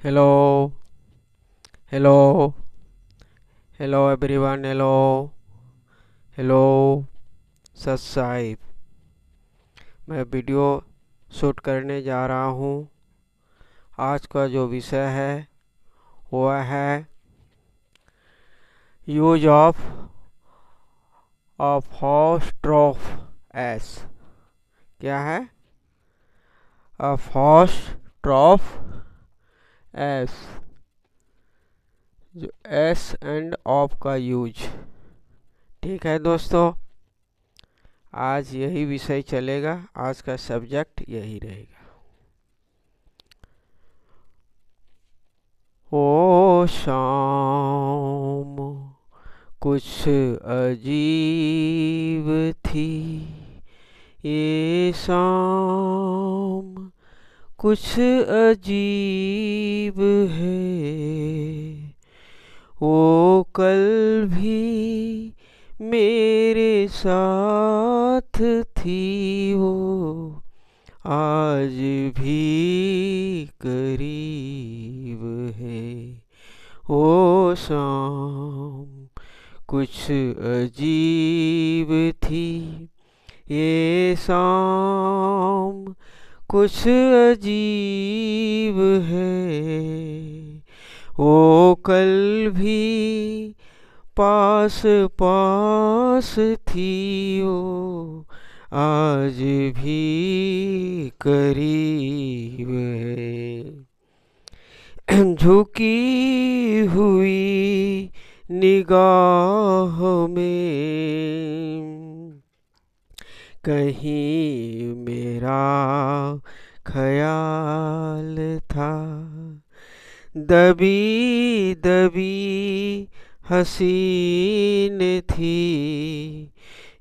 Hello, hello, hello everyone, hello, hello, सत साहिब। मैं video shoot करने जा रहा हूँ। आज का जो विषय है वह है यूज ऑफ अपॉस्ट्रोफ एस। क्या है? अपॉस्ट्रोफ एस, जो एस एंड ऑफ का यूज। ठीक है दोस्तों, आज यही विषय चलेगा। आज का सब्जेक्ट यही रहेगा। ओ शाम कुछ अजीब थी, ये शाम कुछ अजीब है। वो कल भी मेरे साथ थी, वो आज भी करीब है। ओ शाम कुछ अजीब थी, ये शाम कुछ अजीब है। वो कल भी पास पास थी, वो आज भी करीब है। झुकी हुई निगाह में कहीं मेरा ख्याल था। दबी दबी हसीन थी,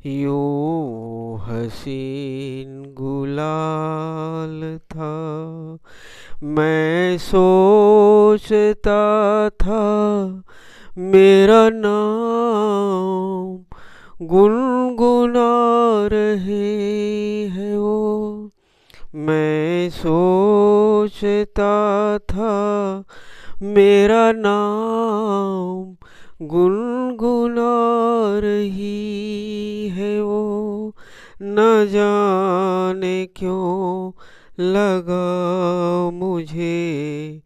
यूं हसीन गुलाल था। मैं सोचता था मेरा नाम गुनगुना रहे हैं वो। मैं सोचता था मेरा नाम गुनगुना रही है वो। न जाने क्यों लगा मुझे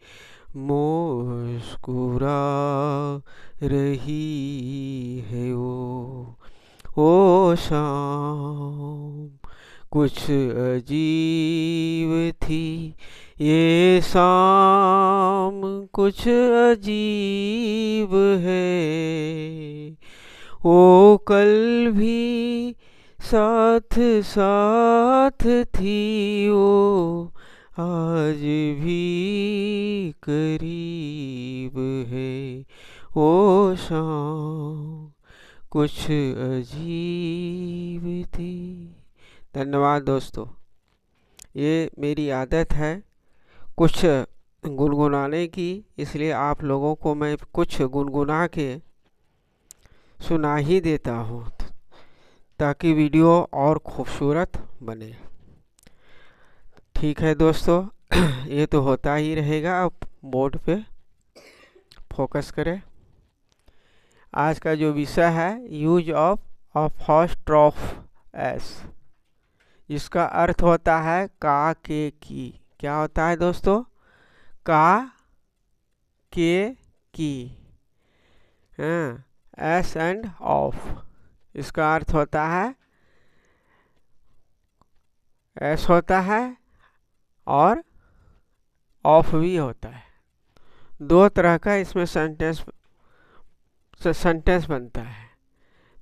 मुस्कुरा रही है वो। ओ शाम कुछ अजीब थी, ये शाम कुछ अजीब है। वो कल भी साथ साथ थी, वो आज भी करीब है। वो शाम कुछ अजीब थी। धन्यवाद दोस्तों। ये मेरी आदत है कुछ गुनगुनाने की, इसलिए आप लोगों को मैं कुछ गुनगुना के सुना ही देता हूँ ताकि वीडियो और खूबसूरत बने। ठीक है दोस्तों, ये तो होता ही रहेगा। अब बोर्ड पे फोकस करें। आज का जो विषय है यूज ऑफ अपॉस्ट्रोफ एस, जिसका अर्थ होता है का के की। क्या होता है दोस्तों? का के की, हाँ, एस एंड ऑफ। इसका अर्थ होता है एस होता है और ऑफ भी होता है। दो तरह का इसमें सेंटेंस बनता है।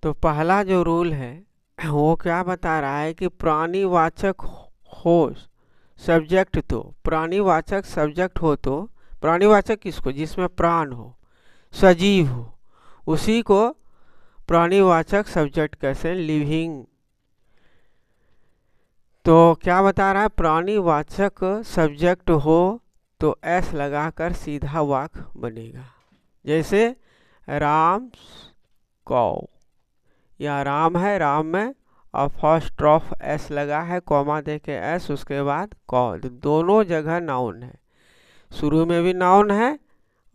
तो पहला जो रूल है वो क्या बता रहा है कि प्राणीवाचक हो सब्जेक्ट, तो प्राणीवाचक सब्जेक्ट हो तो प्राणीवाचक किसको? जिसमें प्राण हो, सजीव हो, उसी को प्राणीवाचक सब्जेक्ट कैसे लिविंग। तो क्या बता रहा है? प्राणीवाचक सब्जेक्ट हो तो एस लगाकर सीधा वाक्य बनेगा। जैसे राम कौ, या राम है, राम में अपॉस्ट्रोफ एस लगा है, कॉमा दे के एस, उसके बाद कौ, दोनों जगह नाउन है। शुरू में भी नाउन है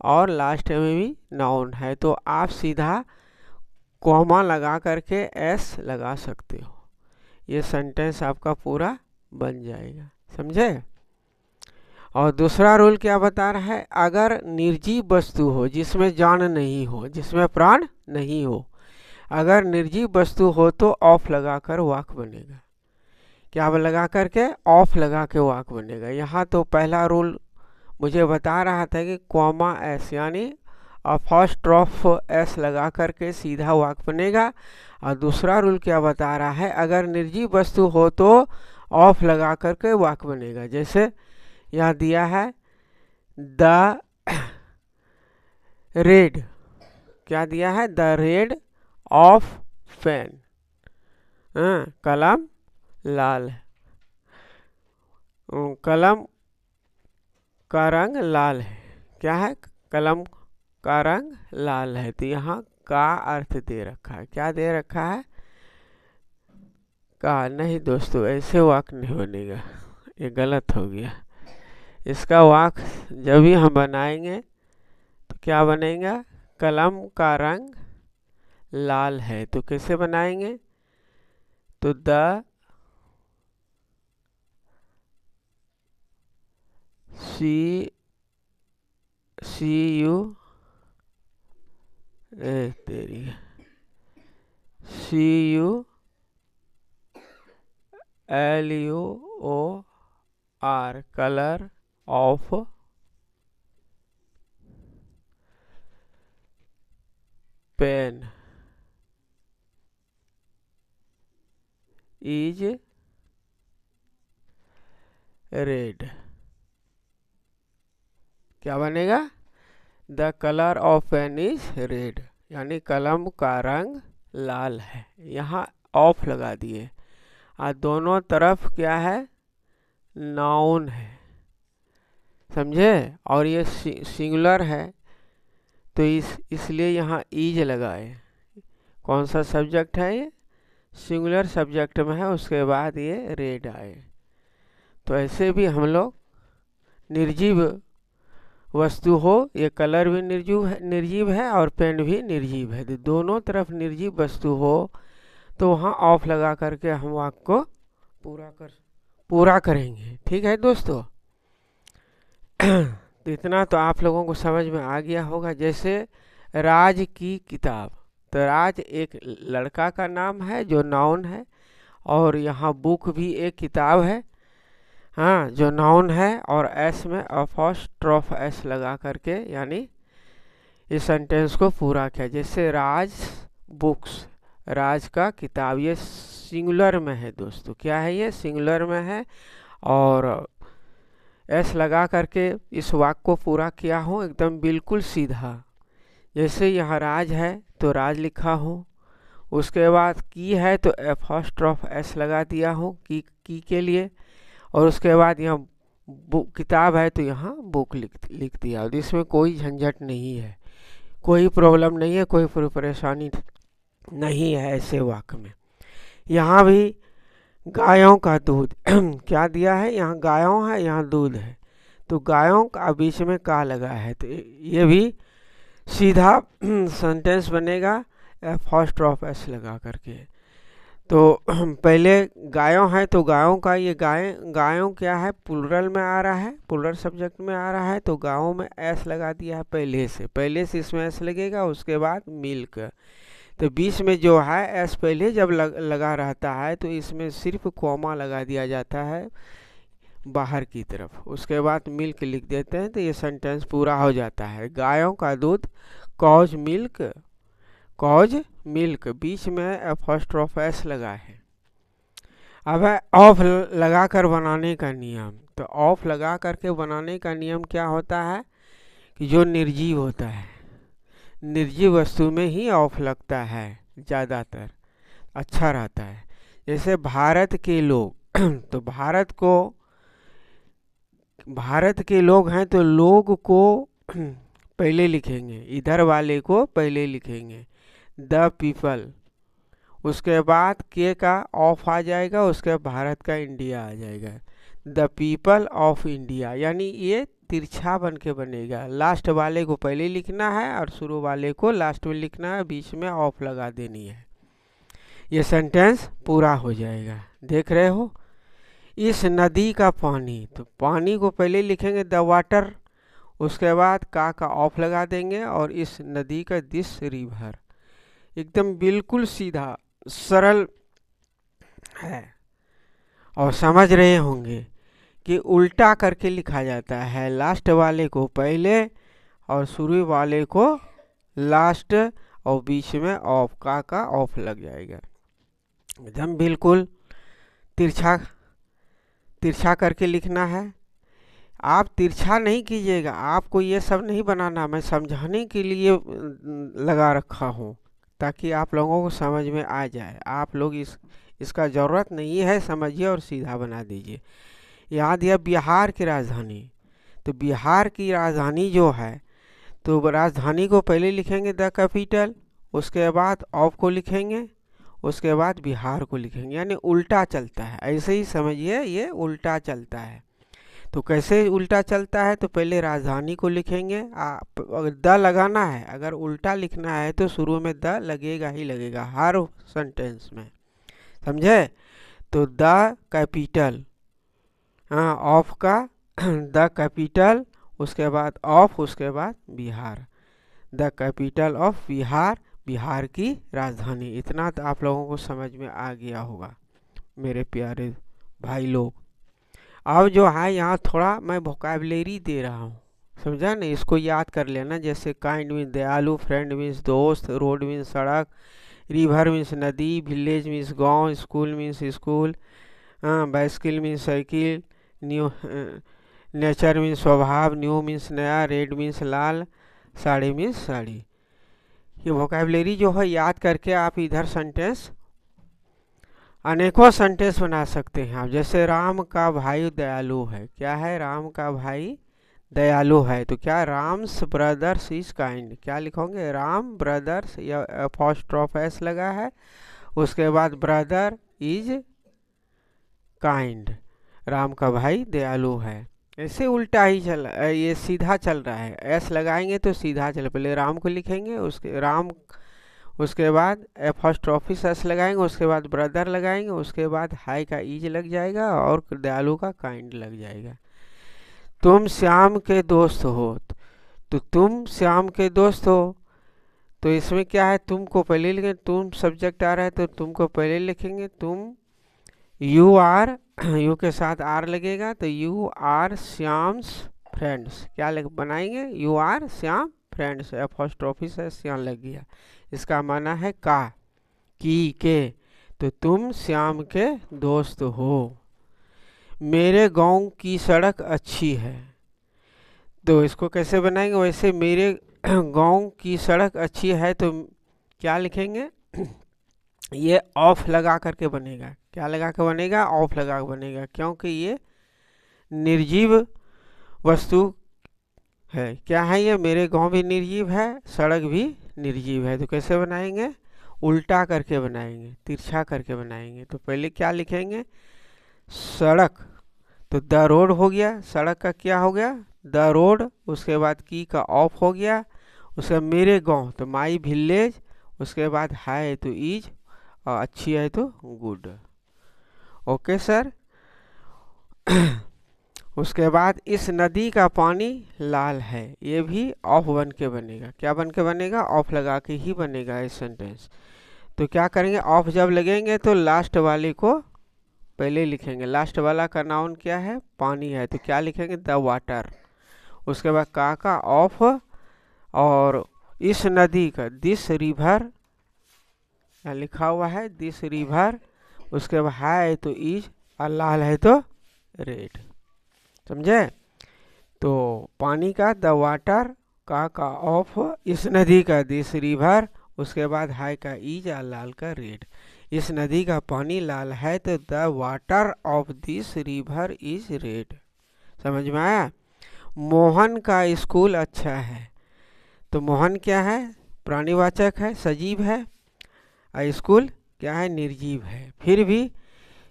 और लास्ट में भी नाउन है, तो आप सीधा कॉमा लगा करके एस लगा सकते हो, ये सेंटेंस आपका पूरा बन जाएगा। समझे? और दूसरा रूल क्या बता रहा है, अगर निर्जीव वस्तु हो जिसमें जान नहीं हो, जिसमें प्राण नहीं हो, अगर निर्जीव वस्तु हो तो ऑफ लगाकर वाक्य बनेगा। क्या लगा करके? ऑफ लगा के वाक्य बनेगा। यहाँ तो पहला रूल मुझे बता रहा था कि कॉमा एस यानी अपॉस्ट्रोफ एस लगा करके सीधा वाक्य बनेगा। और दूसरा रूल क्या बता रहा है, अगर निर्जीव वस्तु हो तो ऑफ लगा करके वाक्य बनेगा। जैसे यहाँ दिया है द रेड, क्या दिया है? द रेड ऑफ पेन, कलम लाल है, कलम का रंग लाल है। क्या है? कलम का रंग लाल है। तो यहाँ का अर्थ दे रखा है। क्या दे रखा है? का। नहीं दोस्तों, ऐसे वाक्य नहीं बनेगा, ये गलत हो गया। इसका वाक्य जब भी हम बनाएंगे तो क्या बनेगा? कलम का रंग लाल है। तो कैसे बनाएंगे? तो द सी यू तेरी CULUR colour of pen is red. क्या बनेगा? The colour of pen is red, यानी कलम का रंग लाल है। यहाँ ऑफ लगा दिए और दोनों तरफ क्या है? नाउन है। समझे? और ये सिंगुलर है तो इसलिए यहाँ इज लगाए। कौन सा सब्जेक्ट है ये? सिंगुलर सब्जेक्ट में है, उसके बाद ये रेड आए। तो ऐसे भी हम लोग निर्जीव वस्तु हो, ये कलर भी निर्जीव है और पेन भी निर्जीव है, तो दोनों तरफ निर्जीव वस्तु हो तो वहाँ ऑफ लगा करके हम वाक्य को पूरा करेंगे। ठीक है दोस्तों? तो इतना तो आप लोगों को समझ में आ गया होगा। जैसे राज की किताब, तो राज एक लड़का का नाम है जो नाउन है, और यहाँ बुक भी एक किताब है, हाँ, जो नाउन है, और एस में अपॉस्ट्रोफ एस लगा करके यानी इस सेंटेंस को पूरा किया। जैसे राज बुक्स, राज का किताब, ये सिंगुलर में है दोस्तों। क्या है? ये सिंगुलर में है और एस लगा करके इस वाक्य को पूरा किया हूँ एकदम बिल्कुल सीधा। जैसे यहाँ राज है तो राज लिखा हूँ, उसके बाद की है तो अपॉस्ट्रोफ एस लगा दिया हूँ की के लिए, और उसके बाद यहाँ बुक किताब है तो यहाँ बुक लिख दिया। और इसमें कोई झंझट नहीं है, कोई प्रॉब्लम नहीं है, कोई परेशानी नहीं है ऐसे वाक्य में। यहाँ भी गायों का दूध क्या दिया है? यहाँ गायों है, यहाँ दूध है, तो गायों का बीच में का लगा है, तो ये भी सीधा सेंटेंस बनेगा अपॉस्ट्रोफ एस लगा करके। तो पहले गायों है तो गायों का ये गायों क्या है? प्लूरल में आ रहा है, प्लूरल सब्जेक्ट में आ रहा है, तो गायों में एस लगा दिया है पहले से इसमें एस लगेगा, उसके बाद मिल्क। तो बीच में जो है एस पहले जब लगा रहता है तो इसमें सिर्फ कॉमा लगा दिया जाता है बाहर की तरफ, उसके बाद मिल्क लिख देते हैं, तो ये सेंटेंस पूरा हो जाता है। गायों का दूध, कॉज मिल्क, बीच में अपॉस्ट्रोफ एस लगा है। अब है ऑफ लगा कर बनाने का नियम। तो ऑफ लगा करके बनाने का नियम क्या होता है कि जो निर्जीव होता है, निर्जीव वस्तु में ही ऑफ लगता है, ज़्यादातर अच्छा रहता है। जैसे भारत के लोग तो भारत के लोग हैं तो लोग को पहले लिखेंगे, इधर वाले को पहले लिखेंगे, द पीपल, उसके बाद के का ऑफ आ जाएगा, उसके भारत का इंडिया आ जाएगा, द पीपल ऑफ इंडिया, यानी ये तिरछा बन के बनेगा। लास्ट वाले को पहले लिखना है और शुरू वाले को लास्ट में लिखना है, बीच में ऑफ लगा देनी है। ये सेंटेंस पूरा हो जाएगा। देख रहे हो, इस नदी का पानी, तो पानी को पहले लिखेंगे द वाटर, उसके बाद का ऑफ लगा देंगे, और इस नदी का दिस रिवर। एकदम बिल्कुल सीधा सरल है। और समझ रहे होंगे कि उल्टा करके लिखा जाता है, लास्ट वाले को पहले और शुरू वाले को लास्ट, और बीच में ऑफ का ऑफ लग जाएगा। एकदम बिल्कुल तिरछा करके लिखना है। आप तिरछा नहीं कीजिएगा, आपको ये सब नहीं बनाना, मैं समझाने के लिए लगा रखा हूँ ताकि आप लोगों को समझ में आ जाए। आप लोग इसका ज़रूरत नहीं है, समझिए और सीधा बना दीजिए। यहाँ दिया बिहार की राजधानी, तो बिहार की राजधानी जो है, तो राजधानी को पहले लिखेंगे द कैपिटल, उसके बाद ऑफ को लिखेंगे, उसके बाद बिहार को लिखेंगे, यानी उल्टा चलता है। ऐसे ही समझिए, ये उल्टा चलता है। तो कैसे उल्टा चलता है, तो पहले राजधानी को लिखेंगे, अगर द लगाना है, अगर उल्टा लिखना है तो शुरू में द लगेगा ही लगेगा हर सेंटेंस में, समझे। तो द कैपिटल, हाँ, ऑफ का द कैपिटल, उसके बाद ऑफ, उसके बाद Bihar, the capital of Bihar, Bihar की राजधानी। इतना तो आप लोगों को समझ में आ गया होगा मेरे प्यारे भाई लोग। अब जो है यहाँ थोड़ा मैं वोकैबुलरी दे रहा हूँ, समझा ना, इसको याद कर लेना। जैसे काइंड मीन्स दयालु, फ्रेंड मीन्स दोस्त, रोड मीन्स सड़क, रिवर मीन्स नदी, विलेज मीन्स गांव, school means school, bicycle means cycle, new nature means स्वभाव, न्यू मीन्स नया, रेड मीन्स लाल, साड़ी मीन्स साड़ी। ये वोकैबुलरी जो है याद करके आप इधर सेंटेंस, अनेकों सेंटेंस बना सकते हैं आप। जैसे राम का भाई दयालु है, क्या है, राम का भाई दयालु है, तो क्या, राम्स ब्रदर्स इज काइंड, क्या लिखोगे, राम ब्रदर्स, या अपॉस्ट्रोफ एस लगा है, उसके बाद ब्रदर इज काइंड, राम का भाई दयालु है। ऐसे उल्टा ही चल, ये सीधा चल रहा है, एस लगाएंगे तो सीधा चल, पहले राम को लिखेंगे, उसके राम, उसके बाद अपॉस्ट्रोफिस एस लगाएंगे, उसके बाद ब्रदर लगाएंगे, उसके बाद हाई का ईज लग जाएगा और दयालु का काइंड लग जाएगा। तुम श्याम के दोस्त हो, तो तुम श्याम के दोस्त हो, तो इसमें क्या है, तुमको पहले लिखेंगे, तुम सब्जेक्ट आ रहा है तो तुमको पहले लिखेंगे, तुम, यू आर, यू के साथ आर लगेगा, तो यू आर श्याम्स फ्रेंड्स, क्या बनाएंगे, यू आर श्याम फ्रेंड्स, अपॉस्ट्रोफिस है, श्याम लग गया। इसका माना है का, की, के, तो तुम श्याम के दोस्त हो। मेरे गांव की सड़क अच्छी है, तो इसको कैसे बनाएंगे, वैसे मेरे गांव की सड़क अच्छी है, तो क्या लिखेंगे, ये ऑफ लगा करके बनेगा, क्या लगा के बनेगा, ऑफ लगा के बनेगा, क्योंकि ये निर्जीव वस्तु है। क्या है ये, मेरे गांव भी निर्जीव है, सड़क भी निर्जीव है, तो कैसे बनाएंगे, उल्टा करके बनाएंगे, तिरछा करके बनाएंगे। तो पहले क्या लिखेंगे, सड़क, तो द रोड हो गया, सड़क का क्या हो गया, द रोड, उसके बाद की का ऑफ हो गया, उसका मेरे गांव, तो माई विलेज, उसके बाद है तो इज, और अच्छी है तो गुड। Okay sir. उसके बाद इस नदी का पानी लाल है, ये भी ऑफ बन के बनेगा, क्या बन के बनेगा, ऑफ लगा के ही बनेगा ये सेंटेंस। तो क्या करेंगे, ऑफ जब लगेंगे तो लास्ट वाले को पहले लिखेंगे, लास्ट वाला का नाउन क्या है, पानी है, तो क्या लिखेंगे, द वाटर, उसके बाद का ऑफ, और इस नदी का, दिस रिवर, यहाँ लिखा हुआ है दिस रिवर, उसके बाद है तो इज, और लाल है तो रेड, समझे। तो पानी का द वाटर, का ऑफ, इस नदी का दिस रिवर, उसके बाद हाई का इज, और लाल का रेड। इस नदी का पानी लाल है तो the water of this river is red, समझ में आया। मोहन का स्कूल अच्छा है, तो मोहन क्या है, प्राणीवाचक है, सजीव है, और स्कूल क्या है, निर्जीव है। फिर भी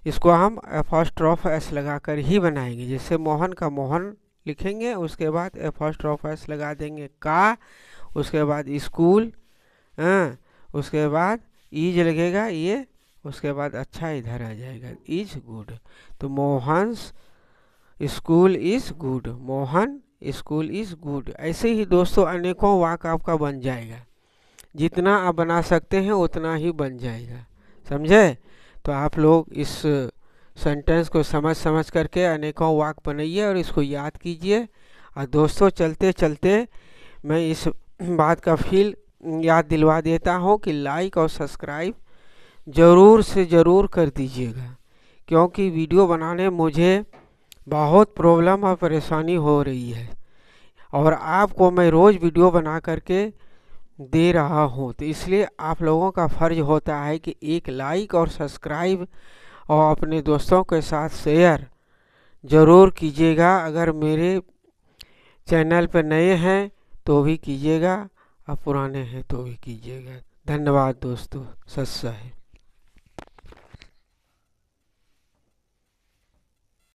इसको हम अपॉस्ट्रोफ एस लगाकर ही बनाएंगे, जैसे मोहन का मोहन लिखेंगे, उसके बाद एपोस्ट्रोफ एस लगा देंगे का, उसके बाद स्कूल, उसके बाद इज लगेगा ये, उसके बाद अच्छा इधर आ जाएगा इज गुड। तो Mohan's school is good, Mohan school is good. ऐसे ही दोस्तों अनेकों वाक्य आपका बन जाएगा, जितना आप बना सकते हैं उतना ही बन जाएगा, समझे। तो आप लोग इस सेंटेंस को समझ करके अनेकों वाक्य बनाइए और इसको याद कीजिए। और दोस्तों चलते चलते मैं इस बात का फील याद दिलवा देता हूँ कि लाइक और सब्सक्राइब ज़रूर से ज़रूर कर दीजिएगा, क्योंकि वीडियो बनाने मुझे बहुत प्रॉब्लम और परेशानी हो रही है और आपको मैं रोज़ वीडियो बना करके दे रहा हूँ। तो इसलिए आप लोगों का फ़र्ज होता है कि एक लाइक और सब्सक्राइब और अपने दोस्तों के साथ शेयर ज़रूर कीजिएगा। अगर मेरे चैनल पर नए हैं तो भी कीजिएगा और पुराने हैं तो भी कीजिएगा। धन्यवाद दोस्तों, सत श्री अकाल।